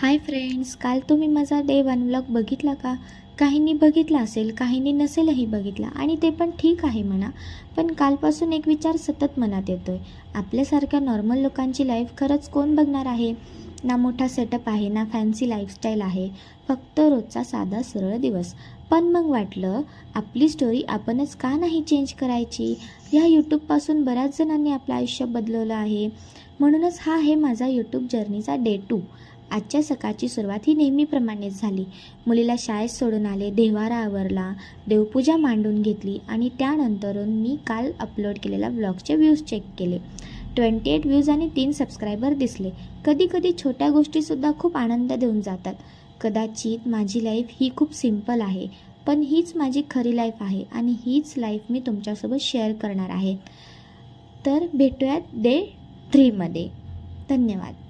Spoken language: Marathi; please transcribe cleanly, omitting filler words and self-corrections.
हाय फ्रेंड्स, काल तुम्ही माझा डे 1 व्लॉग बघितला का? काहींनी बघितला असेल, काहींनी नसेलही बघितला आणि ते पण ठीक आहे म्हणा. पण कालपासून एक विचार सतत मनात येतोय. आपल्यासारख्या नॉर्मल लोकांची लाईफ खरंच कोण बघणार आहे? ना मोठा सेटअप आहे, ना फॅन्सी लाईफस्टाईल आहे, फक्त रोजचा साधा सरळ दिवस. पण मग वाटलं, आपली स्टोरी आपणच का नाही चेंज करायची? ह्या यूट्यूबपासून बऱ्याच जणांनी आपलं आयुष्य बदलवलं आहे. म्हणूनच हा आहे माझा यूट्यूब जर्नीचा डे 2. आजच्या सकाळची सुरुवात ही नेहमीप्रमाणेच झाली. मुलीला शाळेत सोडून आले, देव्हारा आवरला, देवपूजा मांडून घेतली आणि त्यानंतरून मी काल अपलोड केलेल्या व्लॉगचे व्ह्यूज चेक केले. 28 व्ह्यूज आणि 3 सबस्क्रायबर दिसले. कधी कधी छोट्या गोष्टीसुद्धा खूप आनंद देऊन जातात. कदाचित माझी लाईफ ही खूप सिम्पल आहे, पण हीच माझी खरी लाईफ आहे आणि हीच लाईफ मी तुमच्यासोबत शेअर करणार आहे. तर भेटूयात डे 3 मध्ये. धन्यवाद.